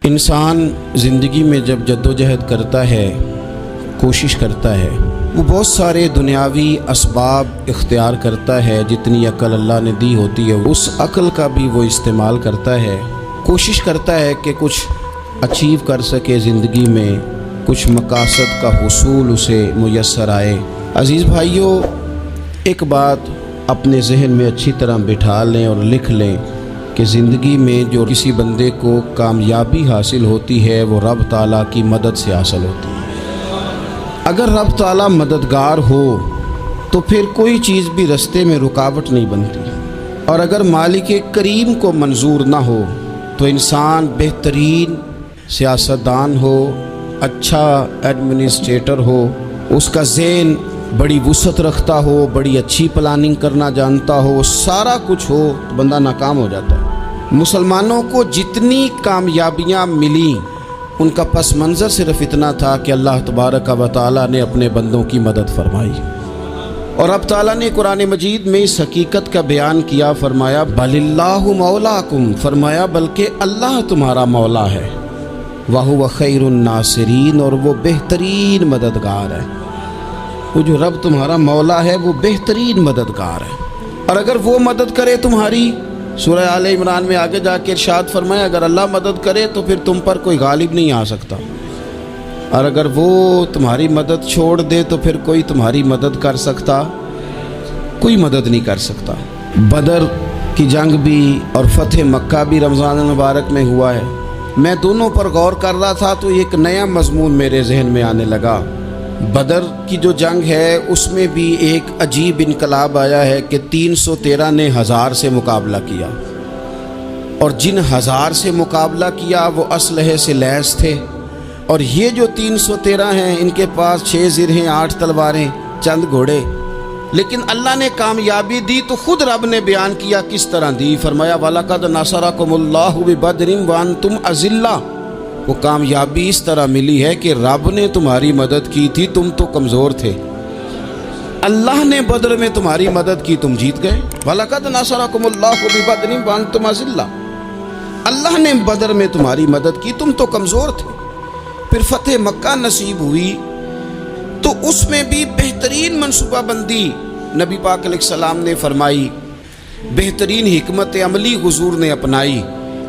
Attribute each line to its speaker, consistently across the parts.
Speaker 1: انسان زندگی میں جب جدوجہد کرتا ہے، کوشش کرتا ہے، وہ بہت سارے دنیاوی اسباب اختیار کرتا ہے۔ جتنی عقل اللہ نے دی ہوتی ہے اس عقل کا بھی وہ استعمال کرتا ہے، کوشش کرتا ہے کہ کچھ اچیو کر سکے زندگی میں، کچھ مقاصد کا حصول اسے میسر آئے۔ عزیز بھائیوں، ایک بات اپنے ذہن میں اچھی طرح بٹھا لیں اور لکھ لیں کہ زندگی میں جو کسی بندے کو کامیابی حاصل ہوتی ہے وہ رب تعالیٰ کی مدد سے حاصل ہوتی ہے۔ اگر رب تعالیٰ مددگار ہو تو پھر کوئی چیز بھی رستے میں رکاوٹ نہیں بنتی، اور اگر مالک کریم کو منظور نہ ہو تو انسان بہترین سیاستدان ہو، اچھا ایڈمنسٹریٹر ہو، اس کا ذہن بڑی وسعت رکھتا ہو، بڑی اچھی پلاننگ کرنا جانتا ہو، سارا کچھ ہو، تو بندہ ناکام ہو جاتا ہے۔ مسلمانوں کو جتنی کامیابیاں ملیں ان کا پس منظر صرف اتنا تھا کہ اللہ تبارک و تعالیٰ نے اپنے بندوں کی مدد فرمائی، اور اب تعالیٰ نے قرآن مجید میں اس حقیقت کا بیان کیا، فرمایا بل اللہ مولاکم، فرمایا بلکہ اللہ تمہارا مولا ہے، وَهُوَ خَيْرُ النَّاصِرِينَ، اور وہ بہترین مددگار ہے۔ وہ جو رب تمہارا مولا ہے وہ بہترین مددگار ہے، اور اگر وہ مدد کرے تمہاری، سورہ آل عمران میں آگے جا کے ارشاد فرمایا اگر اللہ مدد کرے تو پھر تم پر کوئی غالب نہیں آ سکتا، اور اگر وہ تمہاری مدد چھوڑ دے تو پھر کوئی تمہاری مدد کر سکتا؟ کوئی مدد نہیں کر سکتا۔ بدر کی جنگ بھی اور فتح مکہ بھی رمضان المبارک میں ہوا ہے۔ میں دونوں پر غور کر رہا تھا تو ایک نیا مضمون میرے ذہن میں آنے لگا۔ بدر کی جو جنگ ہے اس میں بھی ایک عجیب انقلاب آیا ہے کہ 313 نے 1000 سے مقابلہ کیا، اور جن 1000 سے مقابلہ کیا وہ اسلحے سے لیس تھے، اور یہ جو 313 ہیں ان کے پاس 6 زرہیں، 8 تلواریں، چند گھوڑے، لیکن اللہ نے کامیابی دی تو خود رب نے بیان کیا کس طرح دی، فرمایا وَلَقَدْ نَصَرَكُمُ اللَّهُ بِبَدْرٍ وَأَنْتُمْ أَذِلَّةٌ۔ وہ کامیابی اس طرح ملی ہے کہ رب نے تمہاری مدد کی تھی، تم تو کمزور تھے، اللہ نے بدر میں تمہاری مدد کی، تم جیت گئے۔ وَلَقَدْ نَصَرَكُمُ اللَّهُ بِبَدْرٍ وَأَنْتُمْ أَذِلَّةٌ، اللہ نے بدر میں تمہاری مدد کی، تم تو کمزور تھے۔ پھر فتح مکہ نصیب ہوئی تو اس میں بھی بہترین منصوبہ بندی نبی پاک علیہ السلام نے فرمائی، بہترین حکمت عملی حضور نے اپنائی،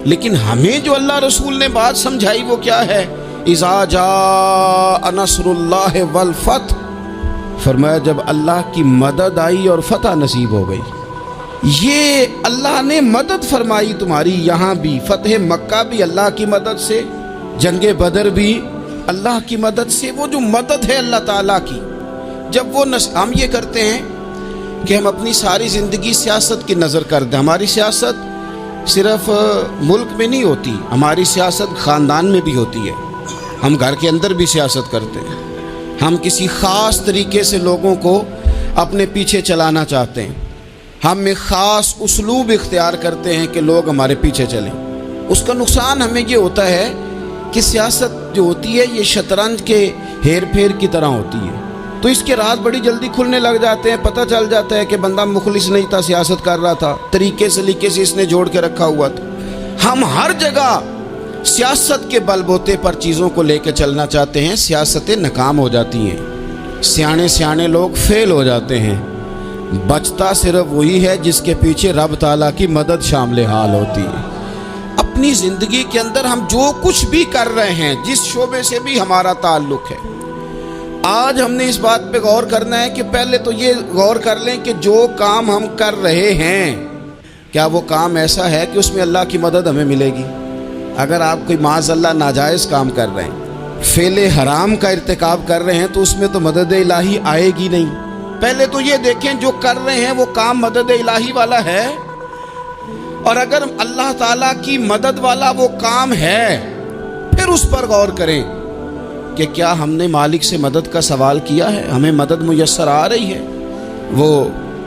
Speaker 1: لیکن ہمیں جو اللہ رسول نے بات سمجھائی وہ کیا ہے؟ اذا جاء نصر اللہ والفتح، فرمایا جب اللہ کی مدد آئی اور فتح نصیب ہو گئی۔ یہ اللہ نے مدد فرمائی تمہاری، یہاں بھی فتح مکہ بھی اللہ کی مدد سے، جنگ بدر بھی اللہ کی مدد سے۔ وہ جو مدد ہے اللہ تعالیٰ کی، جب وہ ہم یہ کرتے ہیں کہ ہم اپنی ساری زندگی سیاست کی نظر کر دیں، ہماری سیاست صرف ملک میں نہیں ہوتی، ہماری سیاست خاندان میں بھی ہوتی ہے، ہم گھر کے اندر بھی سیاست کرتے ہیں، ہم کسی خاص طریقے سے لوگوں کو اپنے پیچھے چلانا چاہتے ہیں، ہم ایک خاص اسلوب اختیار کرتے ہیں کہ لوگ ہمارے پیچھے چلیں۔ اس کا نقصان ہمیں یہ ہوتا ہے کہ سیاست جو ہوتی ہے یہ شطرنج کے ہیر پھیر کی طرح ہوتی ہے، تو اس کے راز بڑی جلدی کھلنے لگ جاتے ہیں، پتہ چل جاتا ہے کہ بندہ مخلص نہیں تھا، سیاست کر رہا تھا، طریقے سلیقے سے اس نے جوڑ کے رکھا ہوا تھا۔ ہم ہر جگہ سیاست کے بل بوتے پر چیزوں کو لے کے چلنا چاہتے ہیں، سیاستیں ناکام ہو جاتی ہیں، سیانے لوگ فیل ہو جاتے ہیں، بچتا صرف وہی ہے جس کے پیچھے رب تعالیٰ کی مدد شامل حال ہوتی ہے۔ اپنی زندگی کے اندر ہم جو کچھ بھی کر رہے ہیں، جس شعبے سے بھی ہمارا تعلق ہے، آج ہم نے اس بات پہ غور کرنا ہے کہ پہلے تو یہ غور کر لیں کہ جو کام ہم کر رہے ہیں کیا وہ کام ایسا ہے کہ اس میں اللہ کی مدد ہمیں ملے گی؟ اگر آپ کوئی معاذ اللہ ناجائز کام کر رہے ہیں، فعل حرام کا ارتکاب کر رہے ہیں، تو اس میں تو مدد الہی آئے گی نہیں۔ پہلے تو یہ دیکھیں جو کر رہے ہیں وہ کام مدد الہی والا ہے، اور اگر اللہ تعالیٰ کی مدد والا وہ کام ہے پھر اس پر غور کریں کہ کیا ہم نے مالک سے مدد کا سوال کیا ہے، ہمیں مدد میسر آ رہی ہے۔ وہ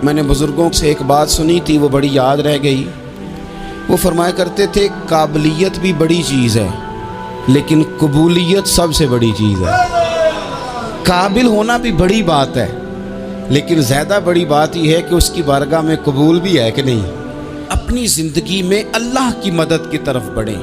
Speaker 1: میں نے بزرگوں سے ایک بات سنی تھی، وہ بڑی یاد رہ گئی۔ وہ فرمایا کرتے تھے قابلیت بھی بڑی چیز ہے لیکن قبولیت سب سے بڑی چیز ہے۔ قابل ہونا بھی بڑی بات ہے لیکن زیادہ بڑی بات یہ ہے کہ اس کی بارگاہ میں قبول بھی ہے کہ نہیں۔ اپنی زندگی میں اللہ کی مدد کی طرف بڑھیں،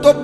Speaker 1: تو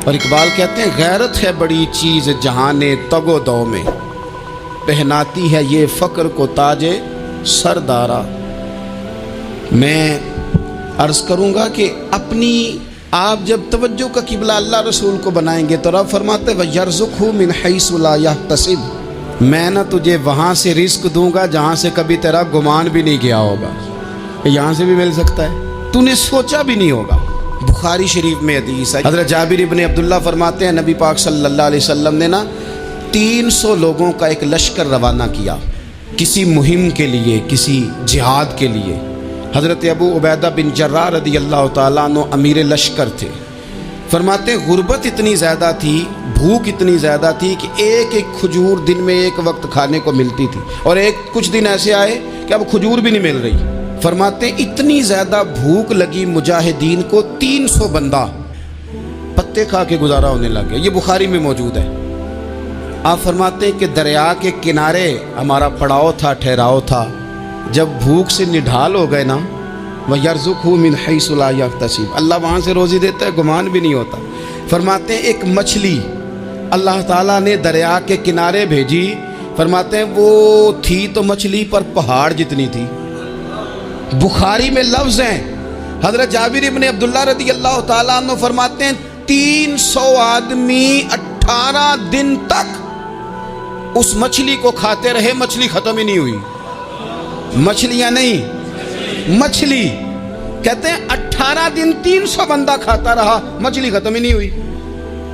Speaker 1: اور اقبال کہتے ہیں غیرت ہے بڑی چیز جہان تگ و دو میں، پہناتی ہے یہ فقر کو تاج سردارا۔ میں عرض کروں گا کہ اپنی آپ جب توجہ کا قبلہ اللہ رسول کو بنائیں گے تو رب فرماتے وَيَرْزُقْهُ مِنْ حَيْثُ لَا يَحْتَسِبُ، میں نہ تجھے وہاں سے رزق دوں گا جہاں سے کبھی تیرا گمان بھی نہیں کیا ہوگا۔ یہاں سے بھی مل سکتا ہے، تو نے سوچا بھی نہیں ہوگا۔ بخاری شریف میں حدیث ہے، حضرت جابر ابن عبداللہ فرماتے ہیں نبی پاک صلی اللہ علیہ وسلم نے نا 300 لوگوں کا ایک لشکر روانہ کیا کسی مہم کے لیے، کسی جہاد کے لیے۔ حضرت ابو عبیدہ بن جراح رضی اللہ تعالیٰ عنہ امیر لشکر تھے۔ فرماتے غربت اتنی زیادہ تھی، بھوک اتنی زیادہ تھی کہ ایک ایک کھجور دن میں ایک وقت کھانے کو ملتی تھی، اور کچھ دن ایسے آئے کہ اب کھجور بھی نہیں مل رہی۔ فرماتے اتنی زیادہ بھوک لگی مجاہدین کو 300 بندہ پتے کھا کے گزارا ہونے لگ گیا۔ یہ بخاری میں موجود ہے۔ آپ فرماتے ہیں کہ دریا کے کنارے ہمارا پڑاؤ تھا، ٹھہراؤ تھا۔ جب بھوک سے نڈھال ہو گئے نا وَيَرْزُقْهُ مِنْ حَيْثُ لَا يَحْتَسِبُ، اللہ وہاں سے روزی دیتا ہے، گمان بھی نہیں ہوتا۔ فرماتے ہیں ایک مچھلی اللہ تعالیٰ نے دریا کے کنارے بھیجی، فرماتے ہیں وہ تھی تو مچھلی پر پہاڑ جتنی تھی۔ بخاری میں لفظ ہیں، حضرت جابر ابن عبداللہ رضی اللہ تعالیٰ عنہ فرماتے ہیں 300 آدمی 18 دن تک اس مچھلی کو کھاتے رہے، مچھلی ختم ہی نہیں ہوئی۔ مچھلیاں نہیں، مچھلی کہتے ہیں 18 دن 300 بندہ کھاتا رہا، مچھلی ختم ہی نہیں ہوئی۔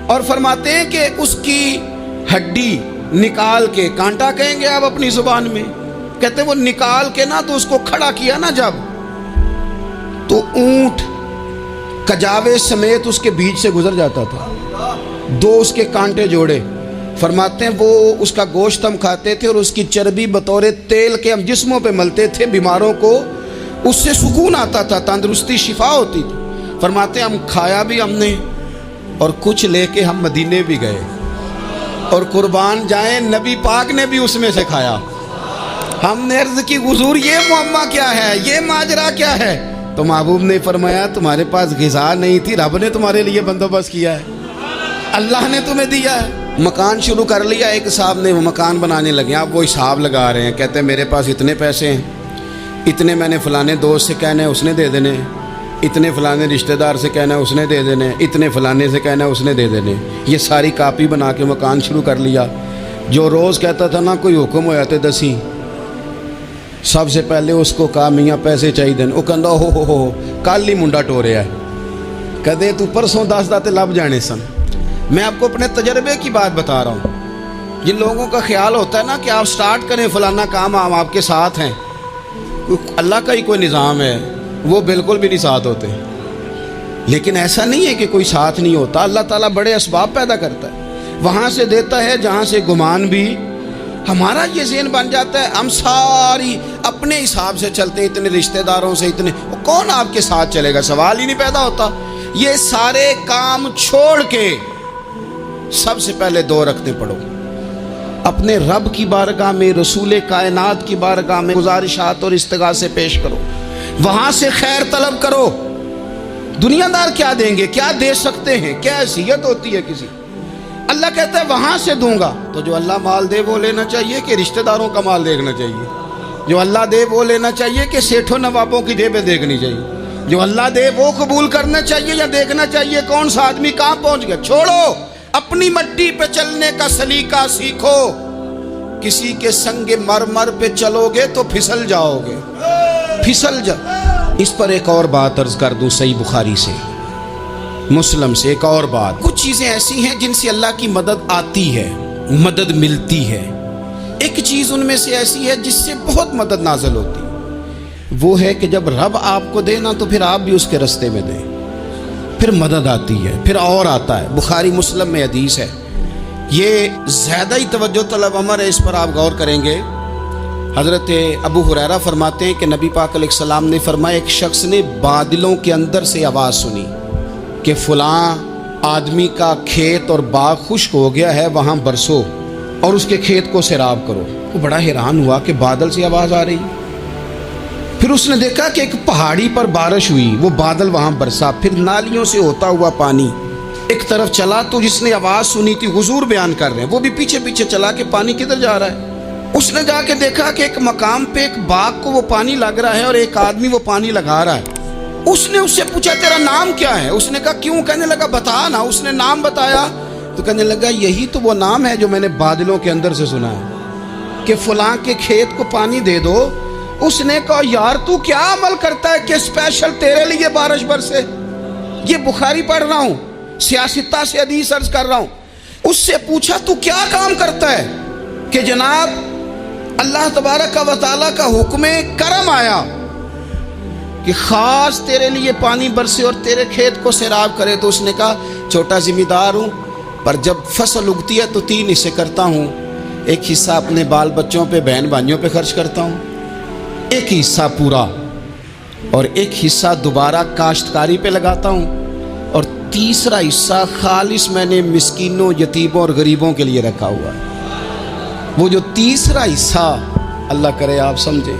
Speaker 1: اور فرماتے ہیں کہ اس کی ہڈی نکال کے، کانٹا کہیں گے آپ اپنی زبان میں، کہتے ہیں وہ نکال کے نا تو اس کو کھڑا کیا نا جب، تو اونٹ کجاوے سمیت اس کے بیچ سے گزر جاتا تھا، 2 اس کے کانٹے جوڑے۔ فرماتے ہیں وہ اس کا گوشت ہم کھاتے تھے اور اس کی چربی بطور تیل کے ہم جسموں پہ ملتے تھے، بیماروں کو اس سے سکون آتا تھا، تندرستی شفا ہوتی تھی۔ فرماتے ہیں ہم کھایا بھی ہم نے، اور کچھ لے کے ہم مدینے بھی گئے، اور قربان جائیں نبی پاک نے بھی اس میں سے کھایا۔ ہم نے عرض کی حضور یہ معمہ کیا ہے، یہ ماجرا کیا ہے؟ تو محبوب نے فرمایا تمہارے پاس غذا نہیں تھی، رب نے تمہارے لیے بندوبست کیا ہے، اللہ نے تمہیں دیا ہے۔ مکان شروع کر لیا، ایک صاحب نے وہ مکان بنانے لگے، آپ وہ حساب لگا رہے ہیں، کہتے ہیں میرے پاس اتنے پیسے ہیں، اتنے میں نے فلانے دوست سے کہنا ہے اس نے دے دینے، اتنے فلانے رشتہ دار سے کہنا ہے اس نے دے دینے، اتنے فلانے سے کہنا ہے اس نے دے دینے۔ یہ ساری کاپی بنا کے مکان شروع کر لیا۔ جو روز کہتا تھا نا کوئی حکم ہو جاتے 10 سب سے پہلے اس کو کہا میاں پیسے چاہیے دین، وہ کہندا ہو کل ہی منڈا ٹوریا ہے، کہتے تو پرسوں 10 داتے لب جانے سن۔ میں آپ کو اپنے تجربے کی بات بتا رہا ہوں۔ جن لوگوں کا خیال ہوتا ہے نا کہ آپ سٹارٹ کریں فلانا کام، ہم آپ کے ساتھ ہیں، اللہ کا ہی کوئی نظام ہے، وہ بالکل بھی نہیں ساتھ ہوتے۔ لیکن ایسا نہیں ہے کہ کوئی ساتھ نہیں ہوتا، اللہ تعالیٰ بڑے اسباب پیدا کرتا ہے، وہاں سے دیتا ہے جہاں سے گمان بھی۔ ہمارا یہ ذہن بن جاتا ہے ہم ساری اپنے حساب سے چلتے ہیں، اتنے رشتہ داروں سے اتنے، کون آپ کے ساتھ چلے گا؟ سوال ہی نہیں پیدا ہوتا۔ یہ سارے کام چھوڑ کے سب سے پہلے 2 رکعتیں پڑھو، اپنے رب کی بارگاہ میں، رسول کائنات کی بارگاہ میں گزارشات اور استغاثے پیش کرو، وہاں سے خیر طلب کرو۔ دنیا دار کیا دیں گے، کیا دے سکتے ہیں، کیا حیثیت ہوتی ہے کسی؟ اللہ کہتا ہے وہاں سے دوں گا۔ تو جو اللہ مال دے وہ لینا چاہیے کہ رشتہ داروں کا مال دیکھنا چاہیے؟ جو اللہ دے وہ لینا چاہیے کہ سیٹھوں نوابوں کی جیبیں دیکھنی چاہیے؟ جو اللہ دے وہ قبول کرنا چاہیے یا دیکھنا چاہیے کون سا آدمی کہاں پہنچ گیا؟ چھوڑو، اپنی مٹی پہ چلنے کا سلیقہ سیکھو۔ کسی کے سنگ مرمر پہ چلو گے تو پھسل جاؤ گے، پھسل جاؤ۔ اس پر ایک اور بات عرض کر دوں، صحیح بخاری سے، مسلم سے ایک اور بات۔ کچھ چیزیں ایسی ہیں جن سے اللہ کی مدد آتی ہے، مدد ملتی ہے۔ ایک چیز ان میں سے ایسی ہے جس سے بہت مدد نازل ہوتی ہے، وہ ہے کہ جب رب آپ کو دے نا تو پھر آپ بھی اس کے رستے میں دیں، پھر مدد آتی ہے، پھر اور آتا ہے۔ بخاری مسلم میں حدیث ہے، یہ زیادہ ہی توجہ طلب امر ہے، اس پر آپ غور کریں گے۔ حضرت ابو ہریرہ فرماتے ہیں کہ نبی پاک علیہ السلام نے فرمایا ایک شخص نے بادلوں کے اندر سے آواز سنی کہ فلاں آدمی کا کھیت اور باغ خشک ہو گیا ہے، وہاں برسو اور اس کے کھیت کو سیراب کرو۔ وہ بڑا حیران ہوا کہ بادل سے آواز آ رہی۔ پھر اس نے دیکھا کہ ایک پہاڑی پر بارش ہوئی، وہ بادل وہاں برسا، پھر نالیوں سے ہوتا ہوا پانی ایک طرف چلا تو جس نے آواز سنی تھی حضور بیان کر رہے ہیں، وہ بھی پیچھے پیچھے چلا کہ پانی کدھر جا رہا ہے۔ اس نے جا کے دیکھا کہ ایک مقام پہ ایک باغ کو وہ پانی لگ رہا ہے اور ایک آدمی وہ پانی لگا رہا ہے۔ اس نے اس سے پوچھا تیرا نام کیا ہے؟ اس نے کہا کیوں؟ کہنے لگا بتا نا۔ اس نے نام بتایا تو کہنے لگا یہی تو وہ نام ہے جو میں نے بادلوں کے اندر سے سنا ہے کہ فلاں کے کھیت کو پانی دے دو۔ اس نے کہا یار تو کیا عمل کرتا ہے کہ اسپیشل تیرے لیے بارش برسے؟ یہ بخاری پڑھ رہا ہوں، سیاستہ سے حدیث عرض کر رہا ہوں۔ اس سے پوچھا تو کیا کام کرتا ہے کہ جناب اللہ تبارک و تعالیٰ کا حکم کرم آیا کہ خاص تیرے لیے پانی برسے اور تیرے کھیت کو سیراب کرے؟ تو اس نے کہا چھوٹا ذمہ دار ہوں، پر جب فصل اگتی ہے تو 3 حصے کرتا ہوں۔ ایک حصہ اپنے بال بچوں پہ، بہن بھائیوں پہ خرچ کرتا ہوں، ایک حصہ پورا، اور ایک حصہ دوبارہ کاشتکاری پہ لگاتا ہوں، اور تیسرا حصہ خالص میں نے مسکینوں، یتیموں اور غریبوں کے لیے رکھا ہوا ہے۔ وہ جو تیسرا حصہ اللہ کرے آپ سمجھیں،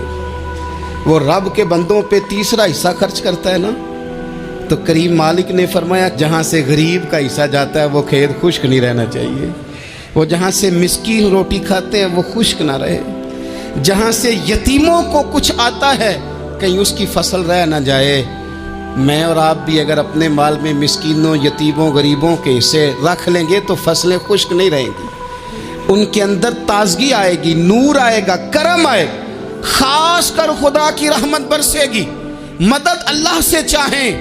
Speaker 1: وہ رب کے بندوں پہ تیسرا حصہ خرچ کرتا ہے نا، تو کریم مالک نے فرمایا جہاں سے غریب کا حصہ جاتا ہے وہ کھیت خشک نہیں رہنا چاہیے، وہ جہاں سے مسکین روٹی کھاتے ہیں وہ خشک نہ رہے، جہاں سے یتیموں کو کچھ آتا ہے کہیں اس کی فصل رہ نہ جائے۔ میں اور آپ بھی اگر اپنے مال میں مسکینوں، یتیموں، غریبوں کے حصے رکھ لیں گے تو فصلیں خشک نہیں رہیں گی، ان کے اندر تازگی آئے گی، نور آئے گا، کرم آئے گا، خاص کر خدا کی رحمت برسے گی۔ مدد اللہ سے چاہیں،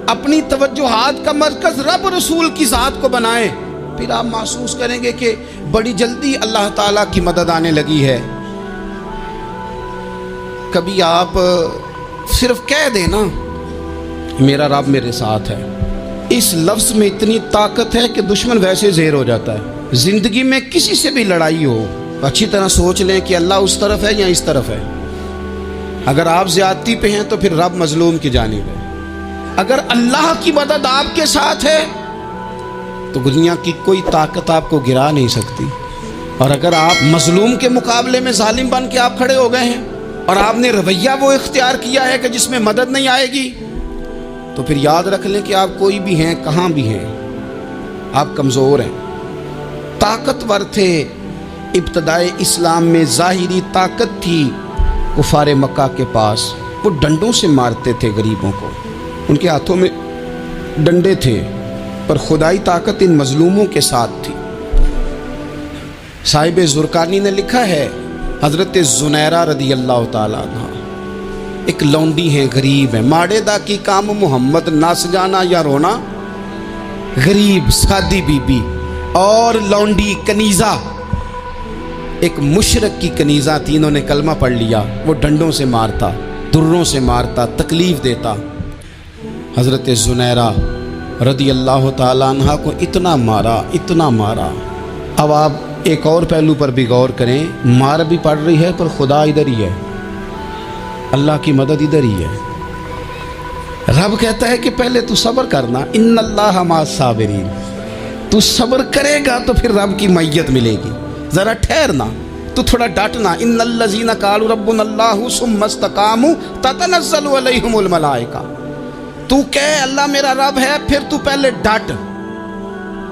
Speaker 1: اپنی توجہات کا مرکز رب رسول کی ذات کو بنائیں، پھر آپ محسوس کریں گے کہ بڑی جلدی اللہ تعالیٰ کی مدد آنے لگی ہے۔ کبھی آپ صرف کہہ دیں نا میرا رب میرے ساتھ ہے، اس لفظ میں اتنی طاقت ہے کہ دشمن ویسے زہر ہو جاتا ہے۔ زندگی میں کسی سے بھی لڑائی ہو، اچھی طرح سوچ لیں کہ اللہ اس طرف ہے یا اس طرف ہے۔ اگر آپ زیادتی پہ ہیں تو پھر رب مظلوم کی جانب ہے۔ اگر اللہ کی مدد آپ کے ساتھ ہے تو دنیا کی کوئی طاقت آپ کو گرا نہیں سکتی، اور اگر آپ مظلوم کے مقابلے میں ظالم بن کے آپ کھڑے ہو گئے ہیں اور آپ نے رویہ وہ اختیار کیا ہے کہ جس میں مدد نہیں آئے گی، تو پھر یاد رکھ لیں کہ آپ کوئی بھی ہیں، کہاں بھی ہیں، آپ کمزور ہیں۔ طاقتور تھے ابتدائے اسلام میں، ظاہری طاقت تھی کفار مکہ کے پاس، وہ ڈنڈوں سے مارتے تھے غریبوں کو، ان کے ہاتھوں میں ڈنڈے تھے، پر خدائی طاقت ان مظلوموں کے ساتھ تھی۔ صاحب زرقانی نے لکھا ہے حضرت زنیرہ رضی اللہ تعالیٰ عنہ ایک لونڈی ہیں، غریب ہیں، ماڑے دا کی کام محمد نس جانا یا رونا، غریب سادی بی بی اور لونڈی کنیزہ، ایک مشرک کی کنیزہ تھی، انہوں نے کلمہ پڑھ لیا، وہ ڈنڈوں سے مارتا، دروں سے مارتا، تکلیف دیتا۔ حضرت زنیرہ رضی اللہ تعالیٰ عنہ کو اتنا مارا، اتنا مارا۔ اب آپ ایک اور پہلو پر بھی غور کریں، مار بھی پڑ رہی ہے پر خدا ادھر ہی ہے، اللہ کی مدد ادھر ہی ہے۔ رب کہتا ہے کہ پہلے تو صبر کرنا، ان اللہ مع الصابرین، تو صبر کرے گا تو پھر رب کی معیت ملے گی، ذرا ٹھہرنا، تو تھوڑا ڈٹنا۔ ان الذین قالوا ربنا اللہ ثم استقاموا تتنزل علیہم الملائکہ، تو کہے اللہ میرا رب ہے، پھر تو پہلے ڈٹ،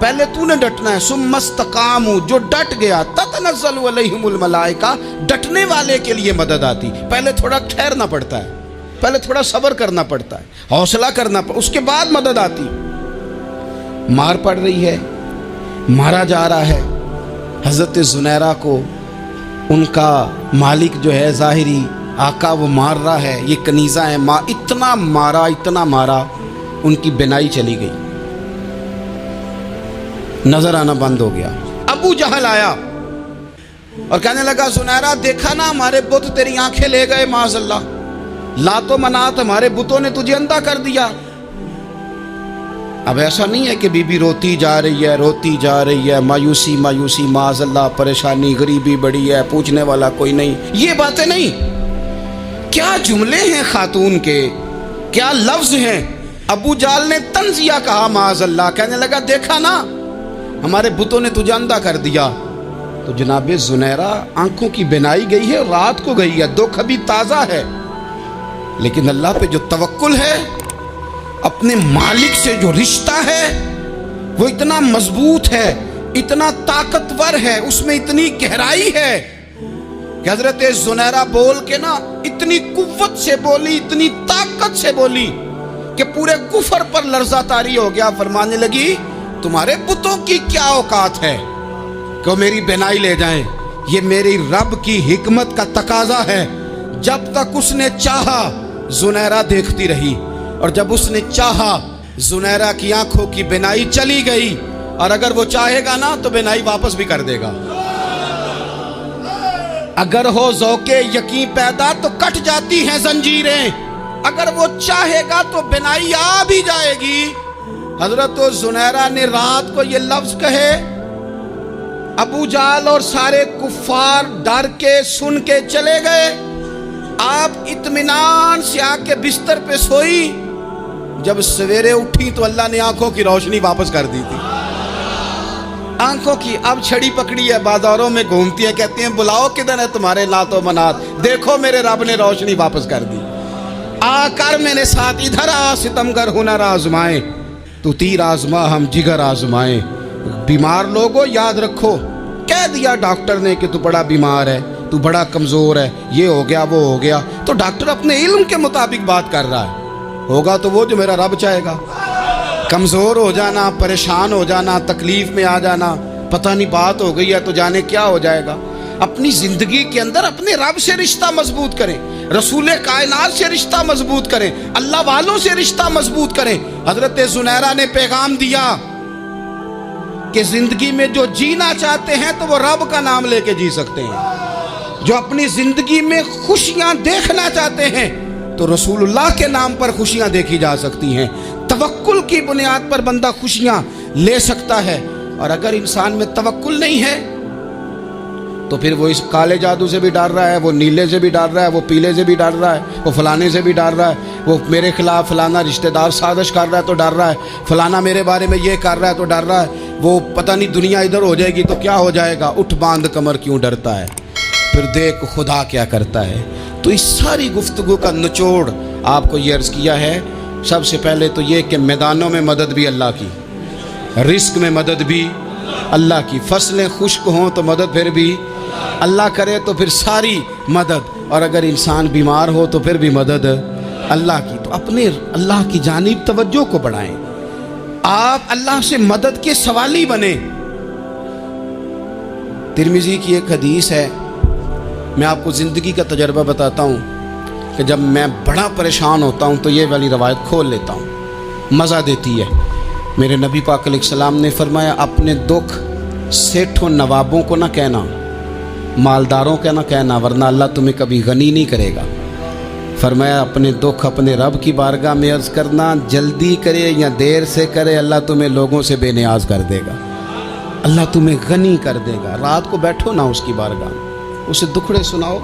Speaker 1: پہلے تو نے ڈٹنا ہے۔ ثم استقاموا، جو ڈٹ گیا، تتنزل علیہم الملائکہ، ڈٹنے والے کے لیے مدد آتی، پہلے تھوڑا ٹھہرنا پڑتا ہے، پہلے تھوڑا صبر کرنا پڑتا ہے، حوصلہ کرنا پڑتا، اس کے بعد مدد آتی۔ مار پڑ رہی ہے، مارا جا رہا ہے حضرت زنیرہ کو، ان کا مالک جو ہے ظاہری آقا وہ مار رہا ہے، یہ کنیزہ ہے، اتنا مارا اتنا مارا، ان کی بینائی چلی گئی، نظر آنا بند ہو گیا۔ ابو جہل آیا اور کہنے لگا زنیرہ دیکھا نا ہمارے بت تیری آنکھیں لے گئے، معاذ اللہ، لات و منات ہمارے بتوں نے تجھے اندھا کر دیا۔ اب ایسا نہیں ہے کہ بی بی روتی جا رہی ہے، روتی جا رہی ہے، مایوسی مایوسی، معاذ اللہ، پریشانی، غریبی بڑی ہے، پوچھنے والا کوئی نہیں، یہ باتیں نہیں۔ کیا جملے ہیں خاتون کے، کیا لفظ ہیں۔ ابو جہل نے تنزیہ کہا، معاذ اللہ، کہنے لگا دیکھا نا ہمارے بتوں نے تجھے اندھا کر دیا۔ تو جناب زنیرہ آنکھوں کی بینائی گئی ہے، رات کو گئی ہے، دکھ ابھی تازہ ہے، لیکن اللہ پہ جو توکل ہے، اپنے مالک سے جو رشتہ ہے، وہ اتنا مضبوط ہے، اتنا طاقتور ہے، اس میں اتنی گہرائی ہے کہ حضرت زنیرہ بول کے نا اتنی قوت سے بولی، اتنی طاقت سے بولی کہ پورے کفر پر لرزہ طاری ہو گیا۔ فرمانے لگی تمہارے بتوں کی کیا اوقات ہے کہ وہ میری بینائی لے جائیں؟ یہ میری رب کی حکمت کا تقاضا ہے۔ جب تک اس نے چاہا زنیرہ دیکھتی رہی، اور جب اس نے چاہا زنیرہ کی آنکھوں کی بینائی چلی گئی، اور اگر وہ چاہے گا نا تو بینائی واپس بھی کر دے گا۔ اگر ہو ذوق یقین پیدا تو کٹ جاتی ہیں زنجیریں، اگر وہ چاہے گا تو بینائی آ بھی جائے گی۔ حضرت زنیرہ نے رات کو یہ لفظ کہے، ابو جہل اور سارے کفار ڈر کے سن کے چلے گئے، آپ اطمینان سے آ کے بستر پہ سوئی۔ جب سویرے اٹھی تو اللہ نے آنکھوں کی روشنی واپس کر دی تھی۔ آنکھوں کی اب چھڑی پکڑی ہے، بازاروں میں گھومتی ہیں، کہتی ہیں بلاؤ کدھر ہے تمہارے لات و منات، دیکھو میرے رب نے روشنی واپس کر دی۔ آ کر میرے ساتھ ادھر آ، ستمگر ہنر آزمائیں، تو تیر آزما ہم جگر آزمائیں۔ بیمار لوگوں یاد رکھو، کہہ دیا ڈاکٹر نے کہ تو بڑا بیمار ہے، تو بڑا کمزور ہے، یہ ہو گیا وہ ہو گیا، تو ڈاکٹر اپنے علم کے مطابق بات کر رہا ہے، ہوگا تو وہ جو میرا رب چاہے گا۔ کمزور ہو جانا، پریشان ہو جانا، تکلیف میں آ جانا، پتہ نہیں بات ہو گئی ہے تو جانے کیا ہو جائے گا۔ اپنی زندگی کے اندر اپنے رب سے رشتہ مضبوط کریں، رسول کائنات سے رشتہ مضبوط کریں، اللہ والوں سے رشتہ مضبوط کریں۔ حضرت زنیرہ نے پیغام دیا کہ زندگی میں جو جینا چاہتے ہیں تو وہ رب کا نام لے کے جی سکتے ہیں، جو اپنی زندگی میں خوشیاں دیکھنا چاہتے ہیں تو رسول اللہ کے نام پر خوشیاں دیکھی جا سکتی ہیں۔ توکل کی بنیاد پر بندہ خوشیاں لے سکتا ہے، اور اگر انسان میں توکل نہیں ہے تو پھر وہ اس کالے جادو سے بھی ڈر رہا ہے، وہ نیلے سے بھی ڈر رہا ہے، وہ پیلے سے بھی ڈر رہا ہے، وہ فلانے سے بھی ڈر رہا ہے، وہ میرے خلاف فلانا رشتہ دار سازش کر رہا ہے تو ڈر رہا ہے، فلانا میرے بارے میں یہ کر رہا ہے تو ڈر رہا ہے، وہ پتہ نہیں دنیا ادھر ہو جائے گی تو کیا ہو جائے گا، اٹھ باندھ کمر کیوں ڈرتا ہے، پھر دیکھ خدا کیا کرتا ہے۔ تو اس ساری گفتگو کا نچوڑ آپ کو یہ عرض کیا ہے، سب سے پہلے تو یہ کہ میدانوں میں مدد بھی اللہ کی، رزق میں مدد بھی اللہ کی، فصلیں خشک ہوں تو مدد پھر بھی اللہ کرے، تو پھر ساری مدد، اور اگر انسان بیمار ہو تو پھر بھی مدد اللہ کی۔ تو اپنے اللہ کی جانب توجہ کو بڑھائیں، آپ اللہ سے مدد کے سوالی بنیں۔ ترمذی کی ایک حدیث ہے، میں آپ کو زندگی کا تجربہ بتاتا ہوں کہ جب میں بڑا پریشان ہوتا ہوں تو یہ والی روایت کھول لیتا ہوں، مزہ دیتی ہے۔ میرے نبی پاک علیہ السلام نے فرمایا اپنے دکھ سیٹھوں نوابوں کو نہ کہنا، مالداروں کا نہ کہنا، ورنہ اللہ تمہیں کبھی غنی نہیں کرے گا۔ فرمایا اپنے دکھ اپنے رب کی بارگاہ میں عرض کرنا، جلدی کرے یا دیر سے کرے اللہ تمہیں لوگوں سے بے نیاز کر دے گا، اللہ تمہیں غنی کر دے گا۔ رات کو بیٹھو نا اس کی بارگاہ میں، اسے دکھڑے سناؤ،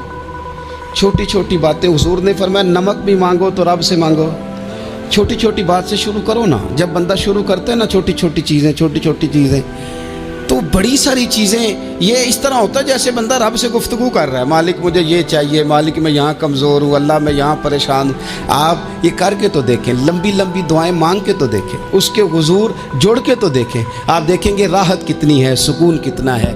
Speaker 1: چھوٹی چھوٹی باتیں۔ حضور نے فرمایا نمک بھی مانگو تو رب سے مانگو، چھوٹی چھوٹی بات سے شروع کرو نا۔ جب بندہ شروع کرتا ہے نا چھوٹی چھوٹی چیزیں تو بڑی ساری چیزیں یہ اس طرح ہوتا ہے جیسے بندہ رب سے گفتگو کر رہا ہے، مالک مجھے یہ چاہیے، مالک میں یہاں کمزور ہوں، اللہ میں یہاں پریشان ہوں۔ آپ یہ کر کے تو دیکھیں، لمبی لمبی دعائیں مانگ کے تو دیکھیں، اس کے حضور جڑ کے تو دیکھیں، آپ دیکھیں گے راحت کتنی ہے، سکون کتنا ہے۔